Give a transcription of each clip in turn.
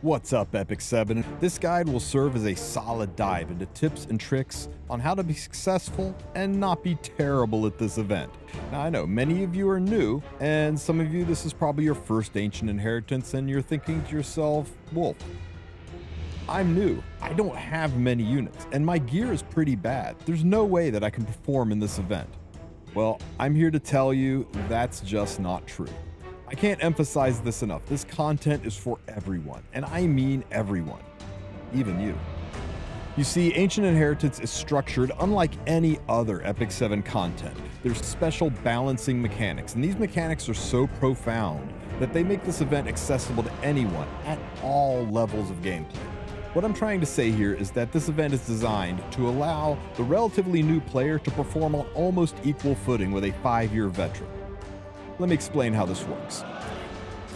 What's up, Epic 7? This guide will serve as a solid dive into tips and tricks on how to be successful and not be terrible at this event. Now, I know many of you are new, and some of you this is probably your first Ancient Inheritance, and you're thinking to yourself, Wulf, I'm new, I don't have many units, and my gear is pretty bad. There's no way that I can perform in this event. Well, I'm here to tell you that's just not true. I can't emphasize this enough. This content is for everyone, and I mean everyone, even you. You see, Ancient Inheritance is structured unlike any other Epic 7 content. There's special balancing mechanics, and these mechanics are so profound that they make this event accessible to anyone at all levels of gameplay. What I'm trying to say here is that this event is designed to allow the relatively new player to perform on almost equal footing with a 5-year veteran. Let me explain how this works.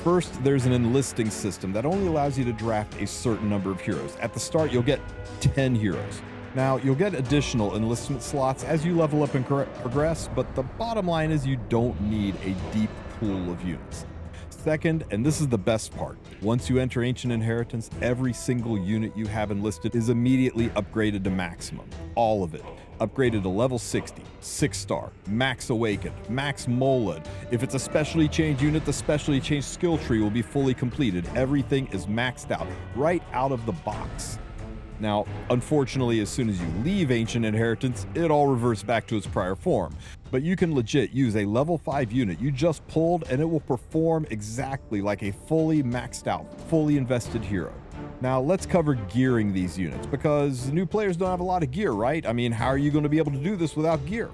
First, there's an enlisting system that only allows you to draft a certain number of heroes. At the start, you'll get 10 heroes. Now, you'll get additional enlistment slots as you level up and progress, but the bottom line is you don't need a deep pool of units. Second, and this is the best part, once you enter Ancient Inheritance, every single unit you have enlisted is immediately upgraded to maximum. All of it. Upgraded to level 60, 6-star, max awakened, max moled. If it's a specially changed unit, the specially changed skill tree will be fully completed. Everything is maxed out, right out of the box. Now, unfortunately, as soon as you leave Ancient Inheritance, it all reverts back to its prior form. But you can legit use a level 5 unit you just pulled and it will perform exactly like a fully maxed out, fully invested hero. Now, let's cover gearing these units, because new players don't have a lot of gear, right? I mean, how are you going to be able to do this without gear?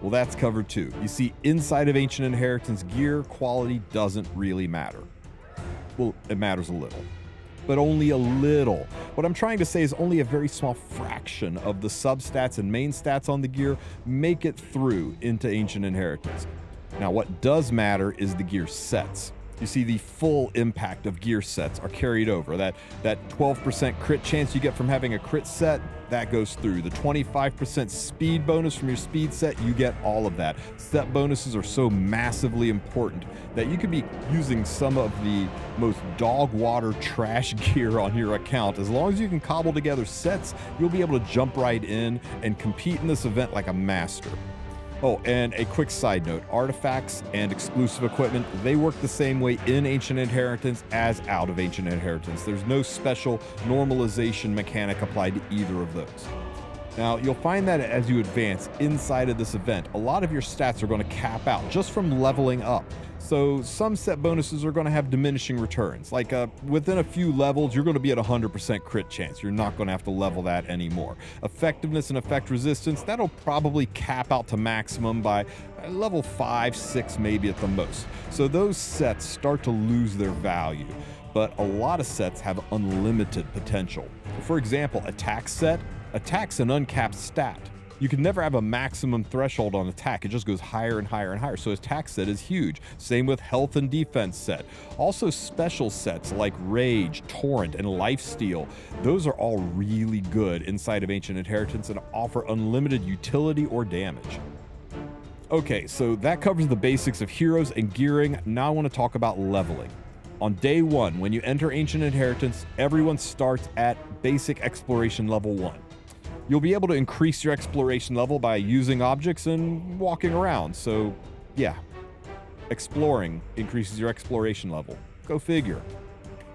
Well, that's covered too. You see, inside of Ancient Inheritance, gear quality doesn't really matter. Well, it matters a little, but only a little. What I'm trying to say is only a very small fraction of the substats and main stats on the gear make it through into Ancient Inheritance. Now, what does matter is the gear sets. You see, the full impact of gear sets are carried over. That 12% crit chance you get from having a crit set, that goes through. The 25% speed bonus from your speed set, you get all of that. Set bonuses are so massively important that you could be using some of the most dog water trash gear on your account. As long as you can cobble together sets, you'll be able to jump right in and compete in this event like a master. Oh, and a quick side note, artifacts and exclusive equipment, they work the same way in Ancient Inheritance as out of Ancient Inheritance. There's no special normalization mechanic applied to either of those. Now, you'll find that as you advance inside of this event, a lot of your stats are going to cap out just from leveling up. So some set bonuses are going to have diminishing returns. Like within a few levels, you're going to be at 100% crit chance. You're not going to have to level that anymore. Effectiveness and effect resistance, that'll probably cap out to maximum by level 5, 6 maybe at the most. So those sets start to lose their value. But a lot of sets have unlimited potential. For example, attack set, attack's an uncapped stat. You can never have a maximum threshold on attack. It just goes higher and higher and higher. So attack set is huge. Same with health and defense set. Also special sets like Rage, Torrent, and Lifesteal. Those are all really good inside of Ancient Inheritance and offer unlimited utility or damage. Okay, so that covers the basics of heroes and gearing. Now I want to talk about leveling. On day 1, when you enter Ancient Inheritance, everyone starts at basic exploration level 1. You'll be able to increase your exploration level by using objects and walking around. So yeah, exploring increases your exploration level. Go figure.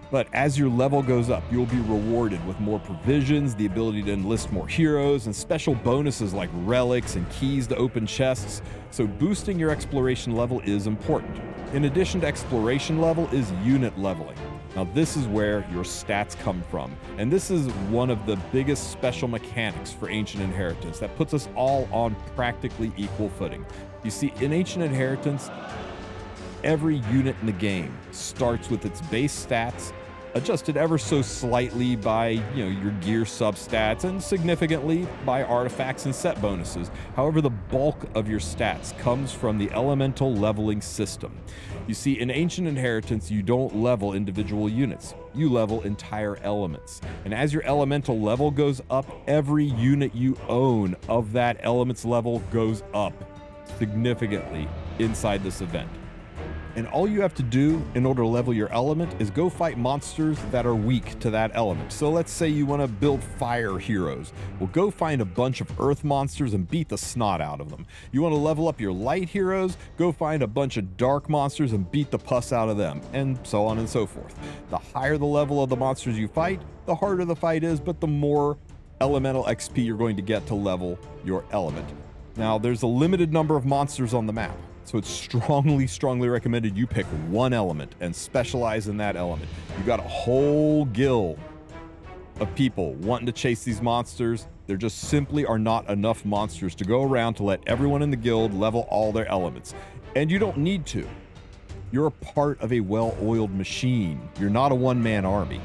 But as your level goes up, you'll be rewarded with more provisions, the ability to enlist more heroes, and special bonuses like relics and keys to open chests. So boosting your exploration level is important. In addition to exploration level is unit leveling. Now this is where your stats come from, and this is one of the biggest special mechanics for Ancient Inheritance that puts us all on practically equal footing. You see, in Ancient Inheritance, every unit in the game starts with its base stats, adjusted ever so slightly by your gear substats and significantly by artifacts and set bonuses. However, the bulk of your stats comes from the elemental leveling system. You see, in Ancient Inheritance, you don't level individual units. You level entire elements. And as your elemental level goes up, every unit you own of that element's level goes up significantly inside this event. And all you have to do in order to level your element is go fight monsters that are weak to that element. So let's say you want to build fire heroes. Well, go find a bunch of earth monsters and beat the snot out of them. You want to level up your light heroes? Go find a bunch of dark monsters and beat the pus out of them, and so on and so forth. The higher the level of the monsters you fight, the harder the fight is, but the more elemental XP you're going to get to level your element. Now, there's a limited number of monsters on the map. So it's strongly recommended you pick one element and specialize in that element. You got a whole guild of people wanting to chase these monsters. There just simply are not enough monsters to go around to let everyone in the guild level all their elements. And you don't need to. You're a part of a well-oiled machine. You're not a one-man army.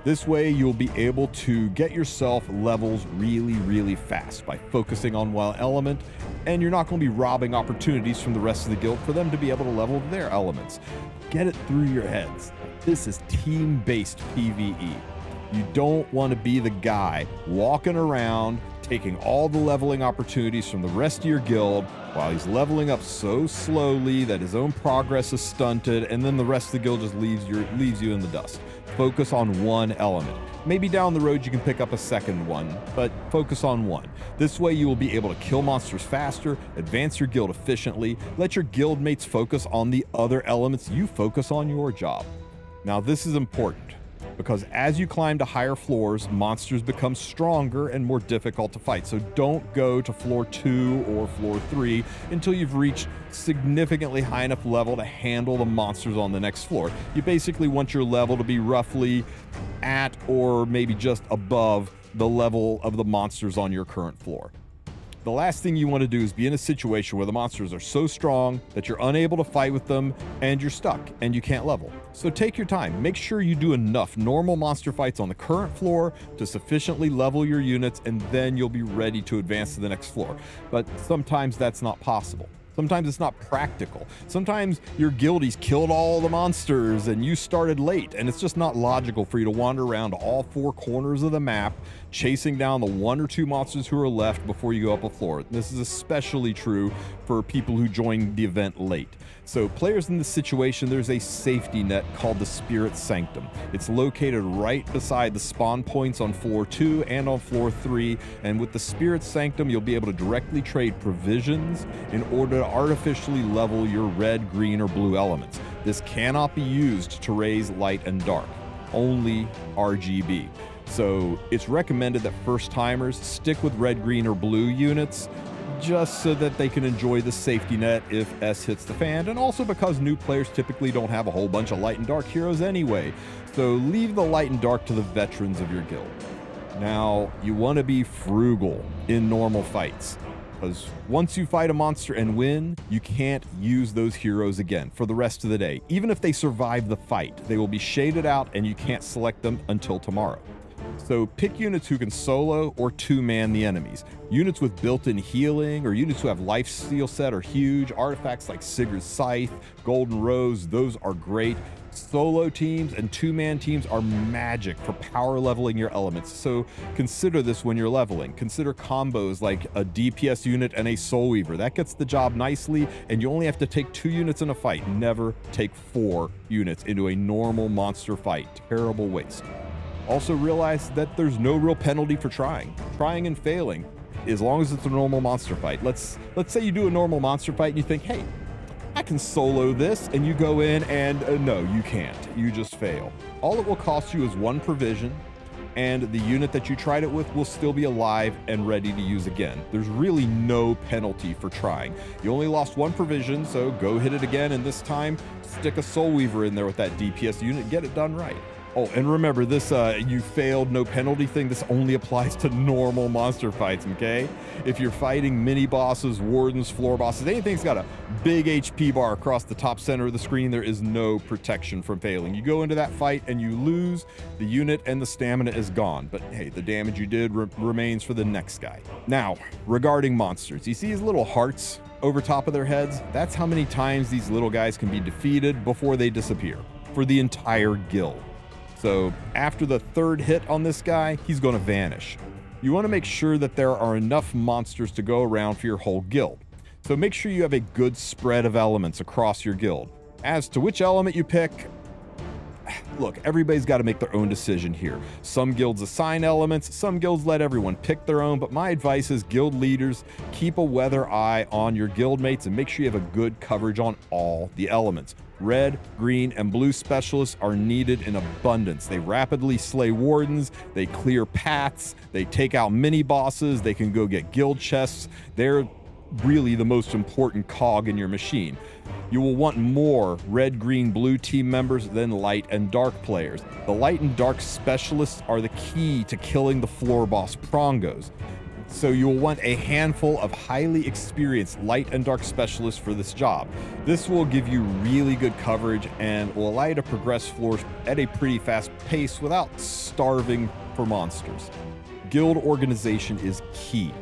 This way, you'll be able to get yourself levels really fast by focusing on one element, and you're not going to be robbing opportunities from the rest of the guild for them to be able to level their elements. Get it through your heads. This is team-based PvE. You don't want to be the guy walking around taking all the leveling opportunities from the rest of your guild while he's leveling up so slowly that his own progress is stunted, and then the rest of the guild just leaves you in the dust. Focus on one element. Maybe down the road you can pick up a second one, but focus on one. This way you will be able to kill monsters faster, advance your guild efficiently, let your guild mates focus on the other elements, you focus on your job. Now this is important, because as you climb to higher floors, monsters become stronger and more difficult to fight. So don't go to floor 2 or floor 3 until you've reached significantly high enough level to handle the monsters on the next floor. You basically want your level to be roughly at or maybe just above the level of the monsters on your current floor. The last thing you want to do is be in a situation where the monsters are so strong that you're unable to fight with them and you're stuck and you can't level. So take your time. Make sure you do enough normal monster fights on the current floor to sufficiently level your units, and then you'll be ready to advance to the next floor. But sometimes that's not possible. Sometimes it's not practical. Sometimes your guildies killed all the monsters and you started late, and it's just not logical for you to wander around all 4 corners of the map chasing down the 1 or 2 monsters who are left before you go up a floor. This is especially true for people who join the event late. So players in this situation, there's a safety net called the Spirit Sanctum. It's located right beside the spawn points on floor 2 and on floor 3, and with the Spirit Sanctum you'll be able to directly trade provisions in order to artificially level your red, green, or blue elements. This cannot be used to raise light and dark, only RGB. So it's recommended that first timers stick with red, green, or blue units just so that they can enjoy the safety net if S hits the fan, and also because new players typically don't have a whole bunch of light and dark heroes anyway. So leave the light and dark to the veterans of your guild. Now, you want to be frugal in normal fights, because once you fight a monster and win, you can't use those heroes again for the rest of the day. Even if they survive the fight, they will be shaded out and you can't select them until tomorrow. So pick units who can solo or 2-man the enemies. Units with built-in healing or units who have lifesteal set are huge. Artifacts like Sigurd's Scythe, Golden Rose, those are great. Solo teams and 2-man teams are magic for power leveling your elements. So consider this when you're leveling. Consider combos like a DPS unit and a Soul Weaver. That gets the job nicely, and you only have to take 2 units in a fight. Never take 4 units into a normal monster fight. Terrible waste. Also realize that there's no real penalty for trying and failing, as long as it's a normal monster fight. Let's say you do a normal monster fight and you think, hey, I can solo this, and you go in and no, you can't. You just fail. All it will cost you is 1 provision, and the unit that you tried it with will still be alive and ready to use again. There's really no penalty for trying. You only lost 1 provision, so go hit it again, and this time stick a Soul Weaver in there with that DPS unit, get it done right. Oh, and remember, this you failed, no penalty thing, this only applies to normal monster fights, okay? If you're fighting mini bosses, wardens, floor bosses, anything's got a big HP bar across the top center of the screen, there is no protection from failing. You go into that fight and you lose, the unit and the stamina is gone. But hey, the damage you did remains for the next guy. Now, regarding monsters, you see these little hearts over top of their heads? That's how many times these little guys can be defeated before they disappear for the entire guild. So after the 3rd hit on this guy, he's going to vanish. You want to make sure that there are enough monsters to go around for your whole guild. So make sure you have a good spread of elements across your guild. As to which element you pick, look, everybody's got to make their own decision here. Some guilds assign elements, some guilds let everyone pick their own, but my advice is guild leaders, keep a weather eye on your guild mates and make sure you have a good coverage on all the elements. Red, green, and blue specialists are needed in abundance. They rapidly slay wardens, they clear paths, they take out mini bosses, they can go get guild chests. They're really the most important cog in your machine. You will want more red, green, blue team members than light and dark players. The light and dark specialists are the key to killing the floor boss prongos. So you will want a handful of highly experienced light and dark specialists for this job. This will give you really good coverage and will allow you to progress floors at a pretty fast pace without starving for monsters. Guild organization is key.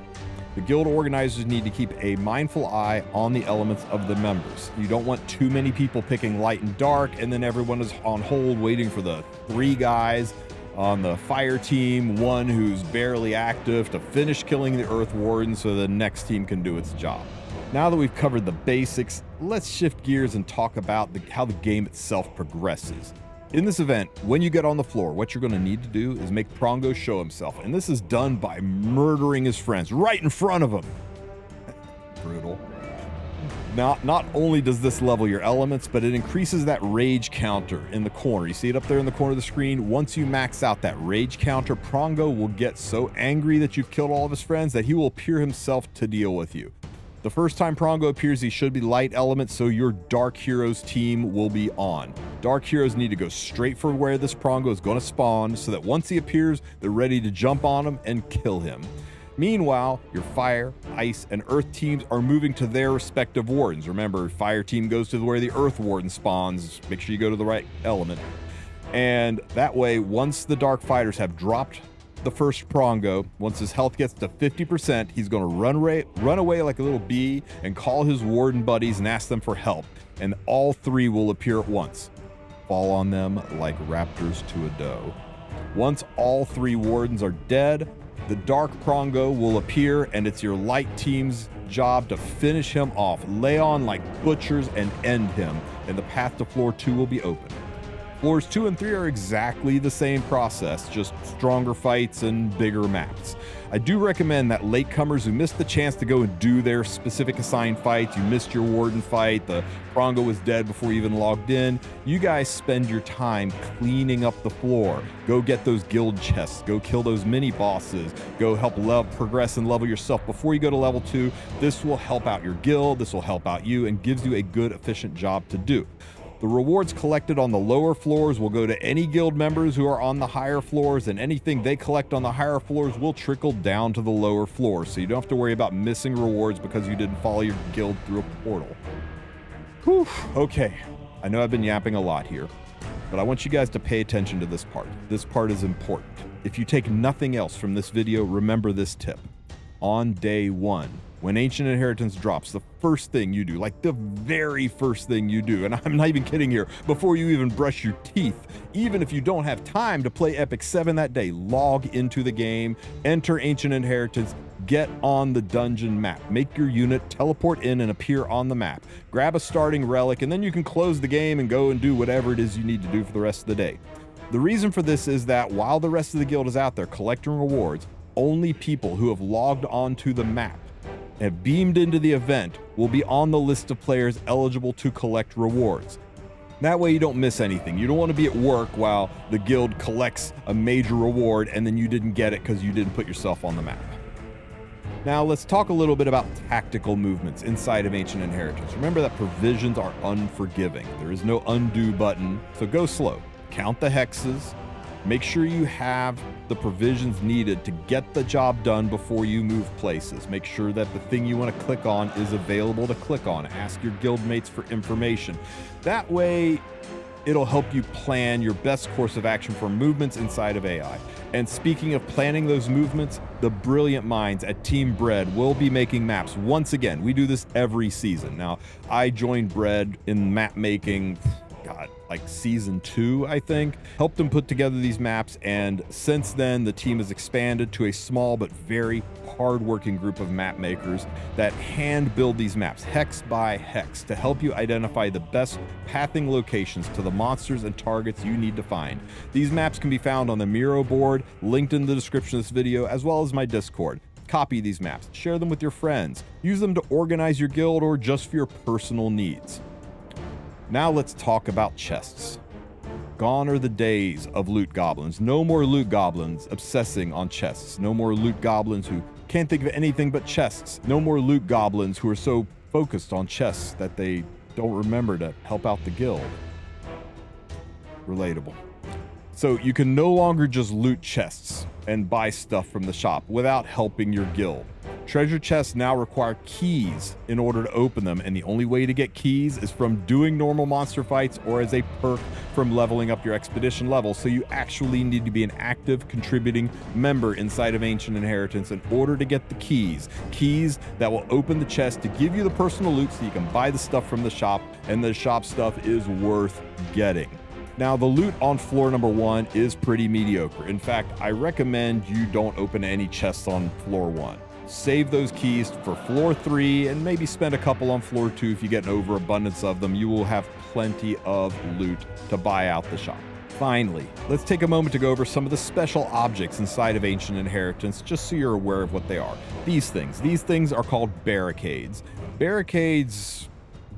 The guild organizers need to keep a mindful eye on the elements of the members. You don't want too many people picking light and dark, and then everyone is on hold waiting for the 3 guys on the fire team, 1 who's barely active, to finish killing the Earth Warden so the next team can do its job. Now that we've covered the basics, let's shift gears and talk about how the game itself progresses. In this event, when you get on the floor, what you're going to need to do is make Prongo show himself. And this is done by murdering his friends right in front of him. Brutal. Not only does this level your elements, but it increases that rage counter in the corner. You see it up there in the corner of the screen? Once you max out that rage counter, Prongo will get so angry that you've killed all of his friends that he will appear himself to deal with you. The first time Prongo appears, he should be light element, so your Dark Heroes team will be on. Dark Heroes need to go straight for where this Prongo is going to spawn, so that once he appears, they're ready to jump on him and kill him. Meanwhile, your Fire, Ice, and Earth teams are moving to their respective wardens. Remember, Fire team goes to where the Earth Warden spawns. Make sure you go to the right element. And that way, once the Dark Fighters have dropped the first Prongo, once his health gets to 50%, he's going to run away like a little bee and call his warden buddies and ask them for help. And all 3 will appear at once. Fall on them like raptors to a doe. Once all 3 wardens are dead, the Dark Prongo will appear, and it's your light team's job to finish him off. Lay on like butchers and end him, and the path to floor 2 will be open. Floors 2 and 3 are exactly the same process, just stronger fights and bigger maps. I do recommend that latecomers who missed the chance to go and do their specific assigned fights, you missed your warden fight, the Prongo was dead before you even logged in, you guys spend your time cleaning up the floor. Go get those guild chests, go kill those mini bosses, go help progress and level yourself before you go to level 2. This will help out your guild, this will help out you, and gives you a good, efficient job to do. The rewards collected on the lower floors will go to any guild members who are on the higher floors, and anything they collect on the higher floors will trickle down to the lower floors, so you don't have to worry about missing rewards because you didn't follow your guild through a portal. Whew. Okay, I know I've been yapping a lot here, but I want you guys to pay attention to this part. This part is important. If you take nothing else from this video, remember this tip. On day 1, when Ancient Inheritance drops, the first thing you do, like the very first thing you do, and I'm not even kidding here, before you even brush your teeth, even if you don't have time to play Epic 7 that day, log into the game, enter Ancient Inheritance, get on the dungeon map, make your unit teleport in and appear on the map, grab a starting relic, and then you can close the game and go and do whatever it is you need to do for the rest of the day. The reason for this is that while the rest of the guild is out there collecting rewards, only people who have logged onto the map have beamed into the event will be on the list of players eligible to collect rewards. That way you don't miss anything. You don't want to be at work while the guild collects a major reward and then you didn't get it because you didn't put yourself on the map. Now let's talk a little bit about tactical movements inside of Ancient Inheritance. Remember that provisions are unforgiving. There is no undo button, so go slow. Count the hexes. Make sure you have the provisions needed to get the job done before you move places. Make sure that the thing you want to click on is available to click on. Ask your guild mates for information. That way, it'll help you plan your best course of action for movements inside of AI. And speaking of planning those movements, the brilliant minds at Team Bread will be making maps once again. We do this every season. Now, I joined Bread in map making, like season 2, I think. Helped them put together these maps, and since then the team has expanded to a small but very hardworking group of map makers that hand build these maps, hex by hex, to help you identify the best pathing locations to the monsters and targets you need to find. These maps can be found on the Miro board, linked in the description of this video, as well as my Discord. Copy these maps, share them with your friends, use them to organize your guild or just for your personal needs. Now let's talk about chests. Gone are the days of loot goblins. No more loot goblins obsessing on chests. No more loot goblins who can't think of anything but chests. No more loot goblins who are so focused on chests that they don't remember to help out the guild. Relatable. So you can no longer just loot chests and buy stuff from the shop without helping your guild. Treasure chests now require keys in order to open them, and the only way to get keys is from doing normal monster fights or as a perk from leveling up your expedition level, so you actually need to be an active contributing member inside of Ancient Inheritance in order to get the keys. Keys that will open the chest to give you the personal loot so you can buy the stuff from the shop, and the shop stuff is worth getting. Now, the loot on floor number 1 is pretty mediocre. In fact, I recommend you don't open any chests on floor 1. Save those keys for floor 3 and maybe spend a couple on floor 2 if you get an overabundance of them. You will have plenty of loot to buy out the shop. Finally, let's take a moment to go over some of the special objects inside of Ancient Inheritance, just so you're aware of what they are. These things are called barricades. Barricades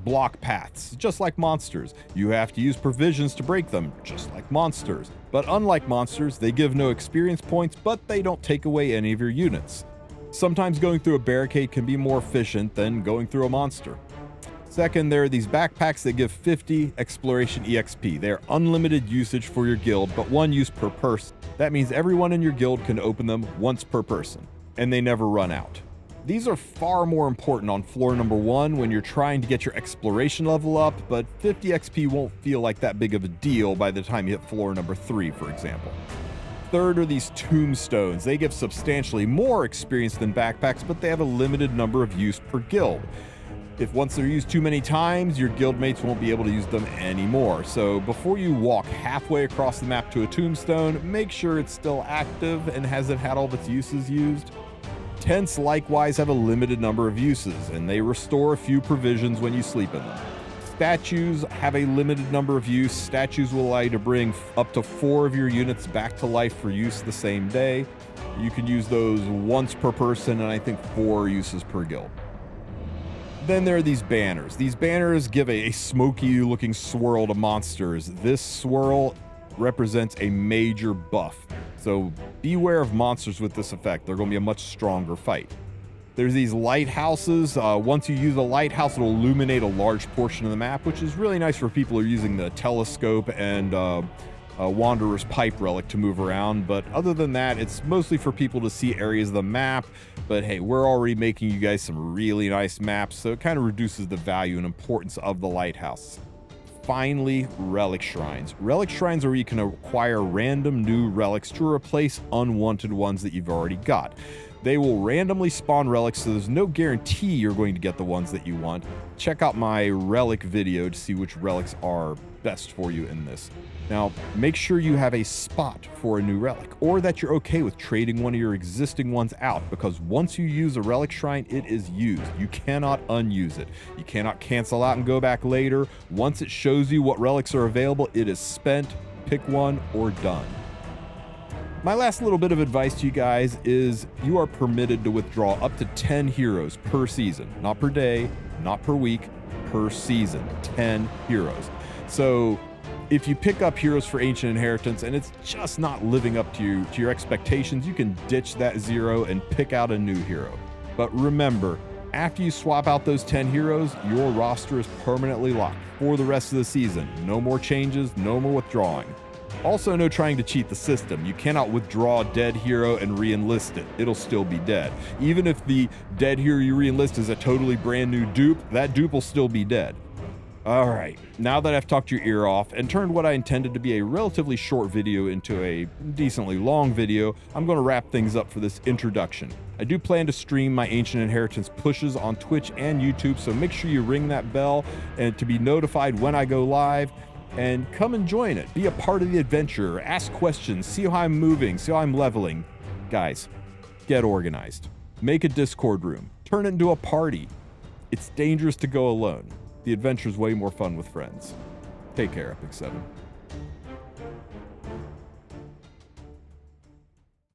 block paths, just like monsters. You have to use provisions to break them, just like monsters. But unlike monsters, they give no experience points, but they don't take away any of your units. Sometimes going through a barricade can be more efficient than going through a monster. Second, there are these backpacks that give 50 exploration EXP. They are unlimited usage for your guild, but one use per person. That means everyone in your guild can open them once per person, and they never run out. These are far more important on floor number 1 when you're trying to get your exploration level up, but 50 XP won't feel like that big of a deal by the time you hit floor number 3, for example. Third are these tombstones. They give substantially more experience than backpacks, but they have a limited number of use per guild. If once they're used too many times, your guildmates won't be able to use them anymore. So before you walk halfway across the map to a tombstone, make sure it's still active and hasn't had all of its uses used. Tents likewise have a limited number of uses, and they restore a few provisions when you sleep in them. Statues have a limited number of use. Statues will allow you to bring up to 4 of your units back to life for use the same day. You can use those once per person, and I think 4 uses per guild. Then there are these banners. These banners give a smoky looking swirl to monsters. This swirl represents a major buff. So beware of monsters with this effect. They're going to be a much stronger fight. There's these lighthouses. Once you use a lighthouse, it'll illuminate a large portion of the map, which is really nice for people who are using the telescope and Wanderer's Pipe Relic to move around. But other than that, it's mostly for people to see areas of the map. But hey, we're already making you guys some really nice maps, so it kind of reduces the value and importance of the lighthouse. Finally, relic shrines. Relic shrines are where you can acquire random new relics to replace unwanted ones that you've already got. They will randomly spawn relics, so there's no guarantee you're going to get the ones that you want. Check out my relic video to see which relics are best for you in this. Now, make sure you have a spot for a new relic, or that you're okay with trading one of your existing ones out, because once you use a relic shrine, it is used. You cannot unuse it. You cannot cancel out and go back later. Once it shows you what relics are available, it is spent. Pick one or done. My last little bit of advice to you guys is you are permitted to withdraw up to 10 heroes per season. Not per day, not per week, per season. 10 heroes. So if you pick up heroes for Ancient Inheritance and it's just not living up to your expectations, you can ditch that 0 and pick out a new hero. But remember, after you swap out those 10 heroes, your roster is permanently locked for the rest of the season. No more changes, no more withdrawing. Also, no trying to cheat the system. You cannot withdraw a dead hero and re-enlist it. It'll still be dead. Even if the dead hero you re-enlist is a totally brand new dupe, that dupe will still be dead. All right, now that I've talked your ear off and turned what I intended to be a relatively short video into a decently long video, I'm going to wrap things up for this introduction. I do plan to stream my Ancient Inheritance pushes on Twitch and YouTube, so make sure you ring that bell and to be notified when I go live. And come and join it. Be a part of the adventure. Ask questions. See how I'm moving. See how I'm leveling. Guys, get organized. Make a Discord room. Turn it into a party. It's dangerous to go alone. The adventure's way more fun with friends. Take care, Epic 7.